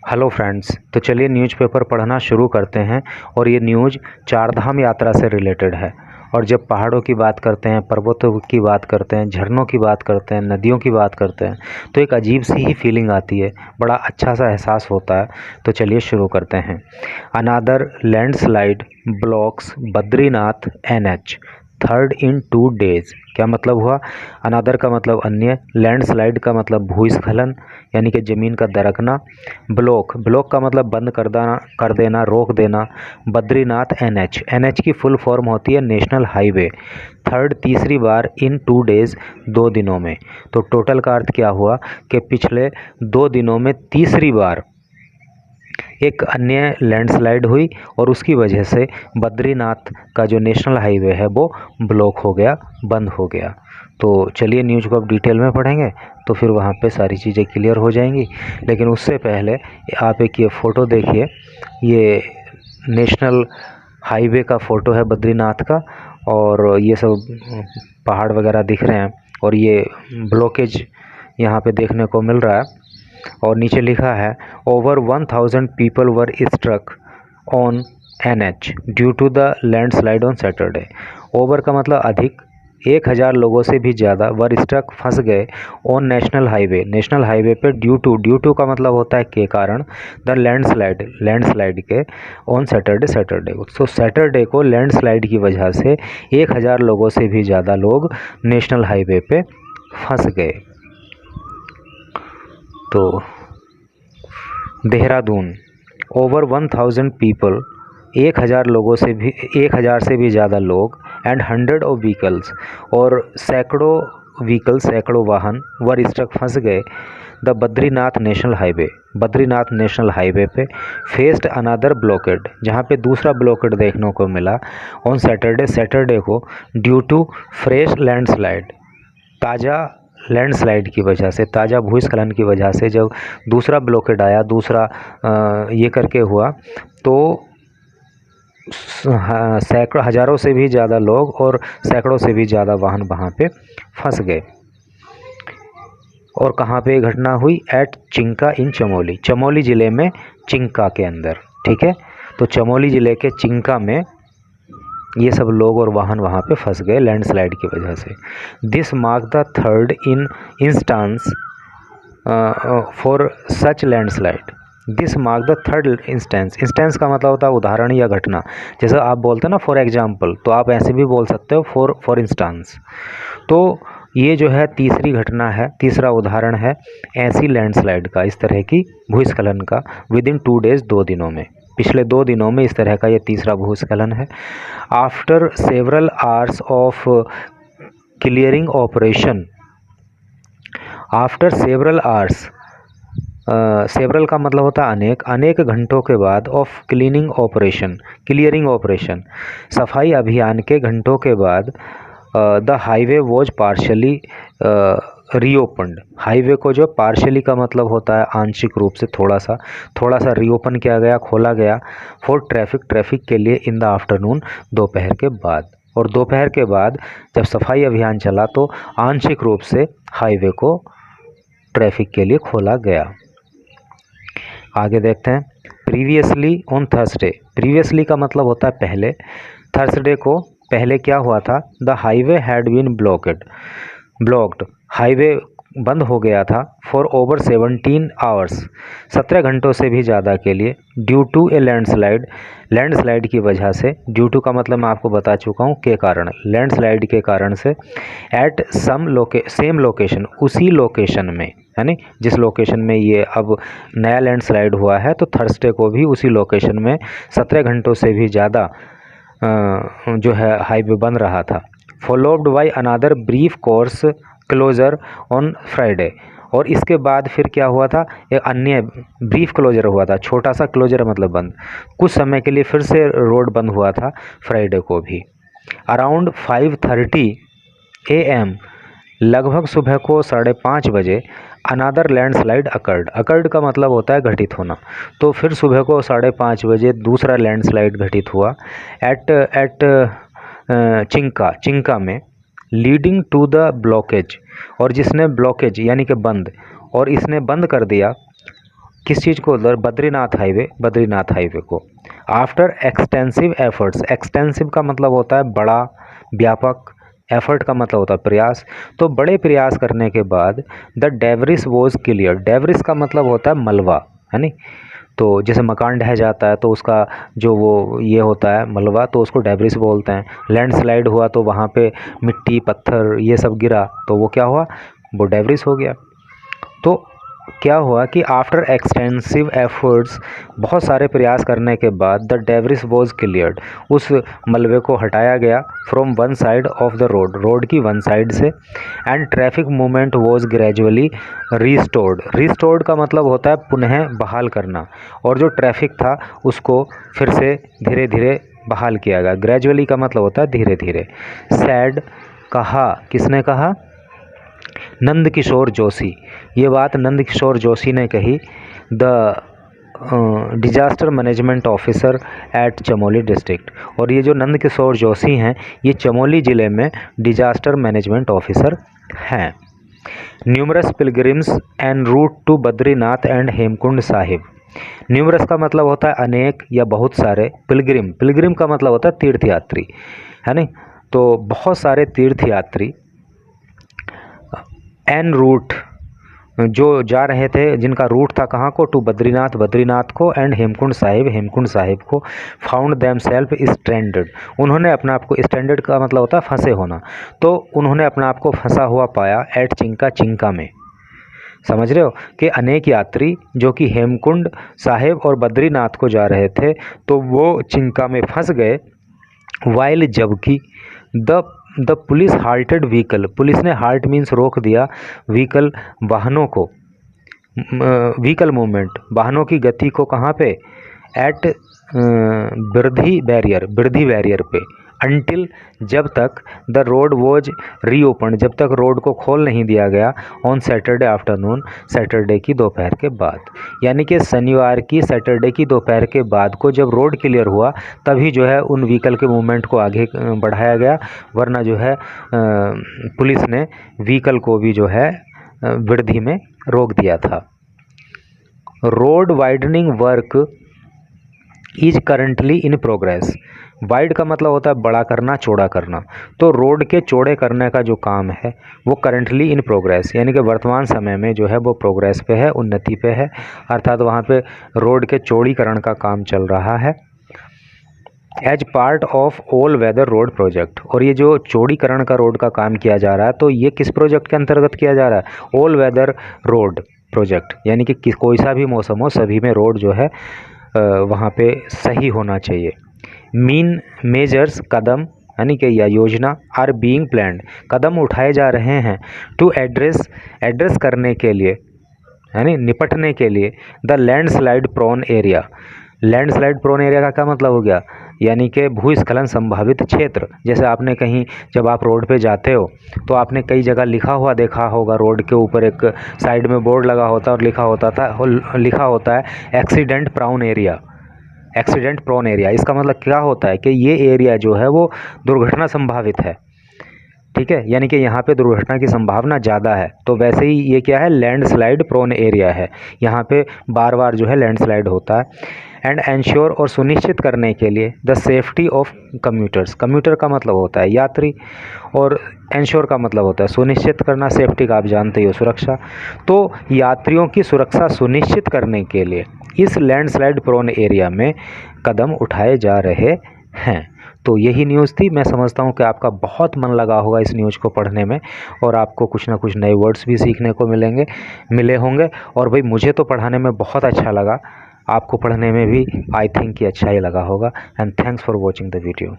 Hello friends, तो चलिए newspaper पढ़ना शुरू करते हैं। और ये न्यूज़ चारधाम यात्रा से रिलेटेड है। और जब पहाड़ों की बात करते हैं, पर्वतों की बात करते हैं, झरनों की बात करते हैं, नदियों की बात करते हैं, तो एक अजीब सी ही फीलिंग आती है, बड़ा अच्छा सा एहसास होता है। तो चलिए शुरू करते हैं। Another landslide blocks Badrinath NH third in 2 days। क्या मतलब हुआ? अनादर का मतलब अन्य, लैंडस्लाइड का मतलब भूस्खलन यानी कि ज़मीन का दरकना, ब्लॉक का मतलब बंद कर देना, रोक देना। बद्रीनाथ NH की फुल फॉर्म होती है नेशनल हाईवे। थर्ड तीसरी बार, इन 2 days 2 दिनों में। तो टोटल का अर्थ क्या हुआ कि पिछले 2 दिनों में तीसरी बार एक अन्य लैंडस्लाइड हुई और उसकी वजह से बद्रीनाथ का जो नेशनल हाईवे है वो ब्लॉक हो गया, बंद हो गया। तो चलिए न्यूज़ को अब डिटेल में पढ़ेंगे तो फिर वहाँ पे सारी चीज़ें क्लियर हो जाएंगी। लेकिन उससे पहले आप एक ये फ़ोटो देखिए, ये नेशनल हाईवे का फ़ोटो है बद्रीनाथ का। और ये सब पहाड़ वगैरह दिख रहे हैं और ये ब्लॉकेज यहाँ पे देखने को मिल रहा है। और नीचे लिखा है over 1000 people were struck on NH due to the landslide on Saturday. Over का मतलब अधिक, 1000 लोगों से भी ज़्यादा वर स्ट्रक फंस गए ऑन नेशनल हाईवे पे ड्यू टू का मतलब होता है के कारण, द लैंडस्लाइड के ऑन सैटरडे को। तो सैटरडे को लैंडस्लाइड की वजह से 1000 लोगों से भी ज़्यादा लोग नेशनल हाईवे पे फंस गए। तो देहरादून, ओवर 1000 पीपल, 1000 से भी ज़्यादा लोग, एंड 100 ऑफ व्हीकल्स, और सैकड़ों वाहन वर स्ट्रक फंस गए द बद्रीनाथ नेशनल हाईवे पे। फेस्ड अनदर ब्लॉकेड, जहाँ पे दूसरा ब्लॉकेड देखने को मिला ऑन सैटरडे को, ड्यू टू फ्रेश लैंडस्लाइड, ताज़ा लैंडस्लाइड की वजह से, ताज़ा भूस्खलन की वजह से जब दूसरा ब्लॉकेड आया, दूसरा ये करके हुआ, तो सैकड़ों हज़ारों से भी ज़्यादा लोग और सैकड़ों से भी ज़्यादा वाहन वहाँ पे फंस गए। और कहाँ पे घटना हुई? एट चिंका इन चमोली ज़िले में, चिंका के अंदर। ठीक है, तो चमोली ज़िले के चिंका में ये सब लोग और वाहन वहाँ पे फंस गए लैंडस्लाइड की वजह से। This mark the third in instance for such landslide. This mark the third instance का मतलब होता है उदाहरण या घटना। जैसे आप बोलते हैं ना फॉर एग्जाम्पल, तो आप ऐसे भी बोल सकते हो फॉर इंस्टेंस। तो ये जो है तीसरी घटना है, तीसरा उदाहरण है ऐसी लैंडस्लाइड का, इस तरह की भूस्खलन का, विद इन 2 days 2 दिनों में। पिछले 2 दिनों में इस तरह का ये तीसरा भूस्खलन है। After several hours of clearing operation, after several hours, several का मतलब होता है अनेक घंटों के बाद, ऑफ क्लियरिंग ऑपरेशन, सफाई अभियान के घंटों के बाद, the highway was partially reopened. Highway को जो पार्शली का मतलब होता है आंशिक रूप से, थोड़ा सा रीओपन किया गया, खोला गया, फॉर ट्रैफिक के लिए, इन द आफ्टरनून, दोपहर के बाद। और दोपहर के बाद जब सफाई अभियान चला तो आंशिक रूप से हाईवे को ट्रैफिक के लिए खोला गया। आगे देखते हैं। प्रीवियसली ऑन थर्सडे, प्रीवियसली का मतलब होता है पहले, थर्सडे को पहले क्या हुआ था? The highway had been blocked, highway बंद हो गया था, फॉर ओवर 17 आवर्स, 17 घंटों से भी ज़्यादा के लिए, ड्यू टू ए लैंडस्लाइड की वजह से। ड्यू टू का मतलब मैं आपको बता चुका हूँ, के कारण, लैंडस्लाइड के कारण से। एट सेम लोकेशन, उसी लोकेशन में, यानी जिस लोकेशन में ये अब नया लैंडस्लाइड हुआ है, तो थर्सडे को भी उसी लोकेशन में 17 घंटों से भी ज़्यादा जो है हाईवे बंद रहा था। Followed by another brief course closure on Friday, और इसके बाद फिर क्या हुआ था? एक अन्य ब्रीफ क्लोजर हुआ था, छोटा सा क्लोजर मतलब बंद, कुछ समय के लिए फिर से रोड बंद हुआ था फ्राइडे को भी। अराउंड 5:30 AM, लगभग सुबह को 5:30 बजे, अनादर लैंडस्लाइड अकर्ड का मतलब होता है घटित होना। तो फिर सुबह को 5:30 बजे दूसरा लैंडस्लाइड घटित हुआ एट चिंका में, लीडिंग टू द ब्लॉकेज, और जिसने ब्लॉकेज यानी कि बंद, और इसने बंद कर दिया, किस चीज़ को? बद्रीनाथ हाईवे को। आफ्टर एक्सटेंसिव एफर्ट्स, एक्सटेंसिव का मतलब होता है बड़ा, व्यापक, एफर्ट का मतलब होता है प्रयास। तो बड़े प्रयास करने के बाद the debris was clear. Debris का मतलब होता है मलबा, है नी। तो जैसे मकान ढह जाता है तो उसका जो वो ये होता है मलबा, तो उसको डेब्रिस बोलते हैं। लैंडस्लाइड हुआ तो वहाँ पे मिट्टी पत्थर ये सब गिरा तो वो क्या हुआ? वो डेब्रिस हो गया। तो क्या हुआ कि आफ्टर एक्सटेंसिव एफर्ट्स, बहुत सारे प्रयास करने के बाद द डेब्रिस वॉज क्लियर्ड, उस मलबे को हटाया गया from one side of the road, road की वन साइड से। And traffic movement was gradually restored. Restored का मतलब होता है पुनः बहाल करना, और जो ट्रैफिक था उसको फिर से धीरे धीरे बहाल किया गया। ग्रेजुअली का मतलब होता है धीरे धीरे। सैड, कहा, किसने कहा? नंद किशोर जोशी। ये बात नंद किशोर जोशी ने कही, the disaster management officer eight Chamoli district. और ये जो नंद किशोर जोशी हैं ये चमोली ज़िले में डिजास्टर मैनेजमेंट ऑफिसर हैं। Numerous pilgrims en route to Badrinath and Hemkund Sahib. Numerous का मतलब होता है अनेक या बहुत सारे। पिलग्रिम, पिलग्रिम का मतलब होता है तीर्थयात्री, है ना। तो बहुत सारे तीर्थयात्री। एन रूट, जो जा रहे थे, जिनका रूट था कहाँ को? टू बद्रीनाथ, बद्रीनाथ को। एंड हेमकुंड साहिब, हेमकुंड साहिब को। फाउंड देम सेल्फ स्ट्रैंडेड, उन्होंने अपने आप को, स्ट्रैंडेड का मतलब होता है फंसे होना, तो उन्होंने अपने आप को फंसा हुआ पाया एट चिंका, चिंका में। समझ रहे हो कि अनेक यात्री जो कि हेमकुंड साहिब और बद्रीनाथ को जा रहे थे तो वो चिंका में फंस गए। वाइल, जबकि द पुलिस हाल्टेड व्हीकल, पुलिस ने हाल्ट मीन्स रोक दिया, व्हीकल वाहनों को, व्हीकल मूवमेंट वाहनों की गति को, कहाँ पे? एट बिरधी बैरियर पे। अनटिल, जब तक द रोड वॉज रीओपन, जब तक रोड को खोल नहीं दिया गया। ऑन सैटरडे आफ्टरनून, सैटरडे की दोपहर के बाद, यानी कि शनिवार की सैटरडे की दोपहर के बाद को जब रोड क्लियर हुआ तभी जो है उन व्हीकल के मूवमेंट को आगे बढ़ाया गया, वरना जो है पुलिस ने व्हीकल को भी जो है वृद्धि में रोक दिया था। Road widening work is currently in progress. Wide का मतलब होता है बड़ा करना, चौड़ा करना। तो रोड के चौड़े करने का जो काम है वो करंटली इन प्रोग्रेस, यानी कि वर्तमान समय में जो है वो प्रोग्रेस पे है, उन्नति पे है, अर्थात वहाँ पे रोड के चौड़ीकरण का काम चल रहा है। As part of all weather road project, और ये जो चौड़ीकरण का रोड का काम किया जा रहा है तो ये किस प्रोजेक्ट के अंतर्गत किया जा रहा है? ऑल वेदर रोड प्रोजेक्ट, यानी कि कोई सा भी मौसम हो सभी में रोड जो है वहाँ पे सही होना चाहिए। मीन मेजर्स, कदम यानी कि या योजना, आर बीइंग प्लान्ड, कदम उठाए जा रहे हैं। टू एड्रेस करने के लिए, यानी निपटने के लिए। The landslide prone area, landslide prone area का क्या मतलब हो गया? यानी कि भूस्खलन संभावित क्षेत्र। जैसे आपने कहीं जब आप रोड पे जाते हो तो आपने कई जगह लिखा हुआ देखा होगा, रोड के ऊपर एक साइड में बोर्ड लगा होता है और लिखा होता है accident prone area. Accident prone area, इसका मतलब क्या होता है कि ये एरिया जो है वो दुर्घटना संभावित है, ठीक है, यानी कि यहाँ पे दुर्घटना की संभावना ज़्यादा है। तो वैसे ही ये क्या है? लैंडस्लाइड प्रोन एरिया है, यहाँ पे बार बार जो है लैंडस्लाइड होता है। एंड एंश्योर, और सुनिश्चित करने के लिए, the safety of commuters, commuter का मतलब होता है यात्री, और एंश्योर का मतलब होता है सुनिश्चित करना, सेफ्टी का आप जानते ही हो सुरक्षा। तो यात्रियों की सुरक्षा सुनिश्चित करने के लिए इस लैंडस्लाइड प्रोन एरिया में कदम उठाए जा रहे हैं। तो यही न्यूज़ थी। मैं समझता हूँ कि आपका बहुत मन लगा होगा इस न्यूज़ को पढ़ने में, और आपको कुछ ना कुछ नए वर्ड्स भी सीखने को मिले होंगे। और भाई मुझे तो पढ़ाने में बहुत अच्छा लगा, आपको पढ़ने में भी आई थिंक कि अच्छा ही लगा होगा। And thanks for watching the video.